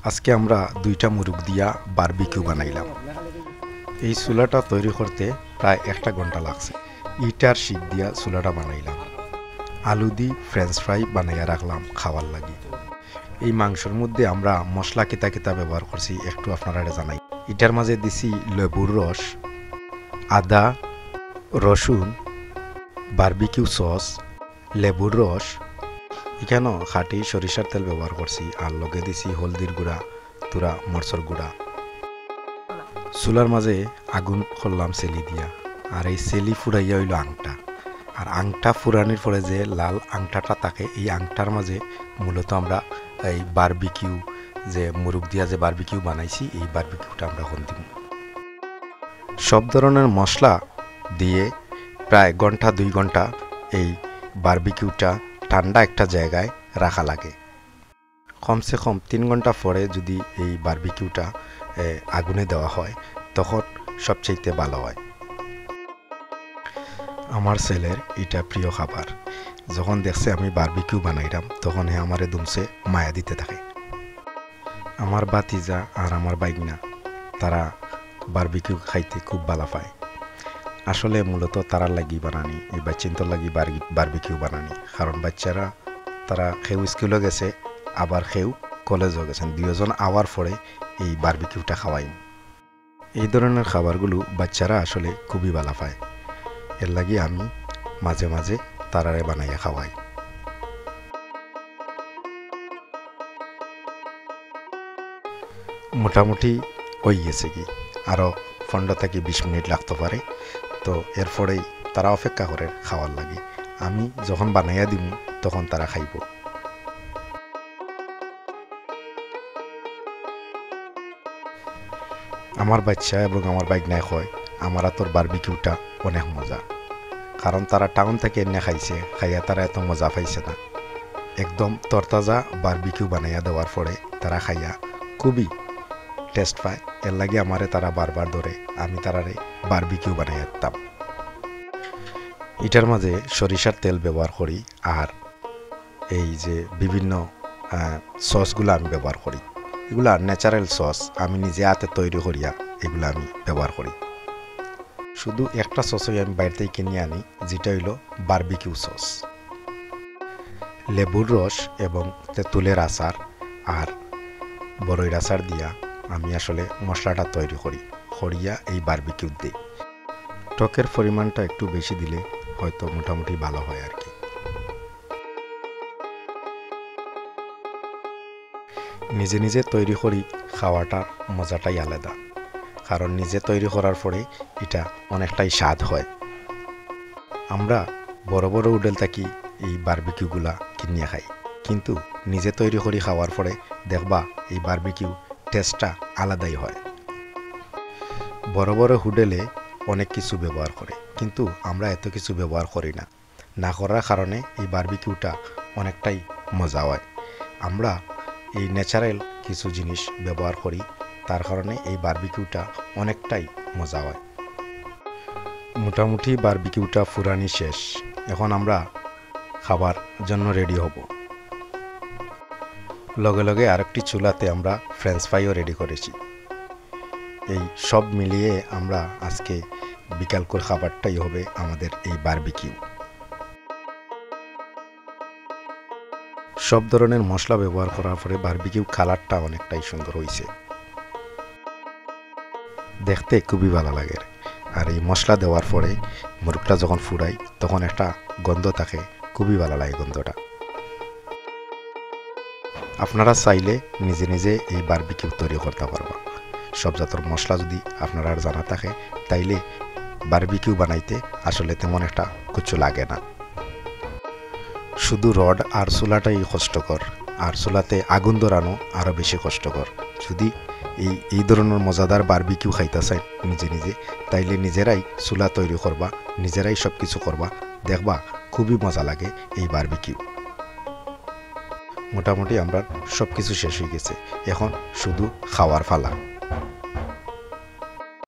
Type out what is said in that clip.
আজকে আমরা দুইটা মুরগ দিয়া বারবিকিউ বানাইলাম। এই চুলাটা তৈরি করতে প্রায় 1 ঘন্টা লাগছে। ইটার শিক দিয়া চুলাটা বানাইলাম। আলু দি ফ্রেঞ্চ ফ্রাই বানাইয়া রাখলাম খাওয়ার লাগি। এই মাংসের মধ্যে আমরা মশলা কিতা কিতা ব্যবহার করছি একটু আপনারা জানাই। ইটার মাঝে দিছি লেবুর রস, আদা, রসুন, বারবিকিউ সস, লেবুর রস, এখানেও খাঁটি সরিষার তেল ব্যবহার করছি, আর লগে দিছি হলদির গুঁড়া, তুরা মরচর গুঁড়া। চুলার মাঝে আগুন করলাম সেলি দিয়া, আর এই সেলি ফুরাইয়া হইল আংটা। আর আংটা ফুরানির পরে যে লাল আংটাটা থাকে, এই আংটার মাঝে মূলত আমরা এই বারবিকিউ যে মুরগ দিয়া যে বারবিকিউ বানাইছি, এই বারবিকিউটা আমরা এখন দিব। সব ধরনের মশলা দিয়ে প্রায় 1-2 ঘন্টা এই বারবিকিউটা ঠান্ডা একটা জায়গায় রাখা লাগে। কমসে কম 3 ঘন্টা পরে যদি এই বারবিকিউটা আগুনে দেওয়া হয় তখন সবচেয়ে ভালো হয়। আমার ছেলের এটা প্রিয় খাবার। যখন দেখছে আমি বারবিকিউ বানাইলাম তখন হে আমারে দুমছে মায়া দিতে থাকে। আমার বাতিজা আর আমার বাইগনা তারা বারবিকিউ খাইতে খুব ভালো পায়। আসলে মূলত তারার লাগি বানানি, এই বাচ্চিন্তর লাগি বারবিকিউ বানানি। কারণ বাচ্চারা তারা খেউ স্কুলে গেছে, আবার খেউ কলেজও গেছেন, দুজন আওয়ার পরে এই বারবিকিউটা খাওয়াই। এই ধরনের খাবারগুলো বাচ্চারা আসলে খুবই ভালো পায়। এর লাগি আমি মাঝে মাঝে তারারে বানাইয়া খাওয়াই। মোটামুটি হয়ে গেছে কি, আরও 15-20 মিনিট লাগতে পারে। তো এরপরেই তারা অপেক্ষা করে খাওয়ার লাগে। আমি যখন বানাইয়া দিব তখন তারা খাইব। আমার বাচ্চা এবং আমার বাইকনায় কয় আমার তোর বারবিকিউটা অনেক মজা। কারণ তারা টাউন থেকে এনে খাইছে, খাইয়া তারা এত মজা পাইছে না। একদম তরতাজা বারবিকিউ বানাইয়া দেওয়ার পরে তারা খাইয়া খুবই টেস্ট পায়। এর লাগে আমারে তারা বারবার ধরে আমি তারারে বারবিকিউ বানাইয়া দিতাম। এটার মাঝে সরিষার তেল ব্যবহার করি, আর এই যে বিভিন্ন সসগুলো আমি ব্যবহার করি। এগুলা ন্যাচারাল সস, আমি নিজে হাতে তৈরি করিয়া এগুলো আমি ব্যবহার করি। শুধু একটা সসই আমি বাইরে থেকে কিনে আনি, যেটা হইল বারবিকিউ সস। লেবুর রস এবং তেঁতুলের আচার আর বড়ইর আচার দিয়া আমি আসলে মশলাটা তৈরি করি, করিয়া এই বারবিকিউ দিই। টকের পরিমাণটা একটু বেশি দিলে হয়তো মোটামুটি ভালো হয় আর কি। নিজে নিজে তৈরি করি খাওয়াটার মজাটাই আলাদা। কারণ নিজে তৈরি করার পরে এটা অনেকটাই স্বাদ হয়। আমরা বড় বড় হোটেল থাকি এই বারবিকিউগুলা কিনিয়ে খাই, কিন্তু নিজে তৈরি করি খাওয়ার পরে দেখবা এই বারবিকিউ টেস্টটা আলাদাই হয়। বড় বড় হোটেলে অনেক কিছু ব্যবহার করে, কিন্তু আমরা এত কিছু ব্যবহার করি না। না করার কারণে এই বারবিকিউটা অনেকটাই মজা হয়। আমরা এই ন্যাচারাল কিছু জিনিস ব্যবহার করি, তার কারণে এই বারবিকিউটা অনেকটাই মজা হয়। মোটামুটি বারবিকিউটা ফুরানি শেষ। এখন আমরা খাবার জন্য রেডি হব। লগে লগে আরেকটি চুলাতে আমরা ফ্রেঞ্চ ফ্রাইও রেডি করেছি। এই সব মিলিয়ে আমরা আজকে বিকালকর খাবারটাই হবে আমাদের এই বারবিকিউ। সব ধরনের মশলা ব্যবহার করার পরে বারবিকিউ কালারটা অনেকটাই সুন্দর হয়েছে, দেখতে খুবই ভালো লাগে। আর এই মশলা দেওয়ার পরে মুরগটা যখন ফুরাই তখন একটা গন্ধ থাকে, খুবই ভালো লাগে গন্ধটা। আপনারা চাইলে নিজে নিজে এই বারবিকিউ তৈরি করতে পারবা। সব জাতের মশলা যদি আপনারা জানা থাকে তাইলে বারবিকিউ বানাইতে আসলে তেমন একটা কিছু লাগে না। শুধু রড আর চুলাটাই কষ্টকর, আর চুলাতে আগুন ধরানো আরও বেশি কষ্টকর। যদি এই ধরনের মজাদার বারবিকিউ খাইতে চাই নিজে নিজে, তাইলে নিজেরাই চুলা তৈরি করবা, নিজেরাই সব কিছু করবা, দেখবা খুবই মজা লাগে এই বারবিকিউ। মোটামুটি আমরা সব কিছু শেষ হয়ে গেছে, এখন শুধু খাওয়ার পালা।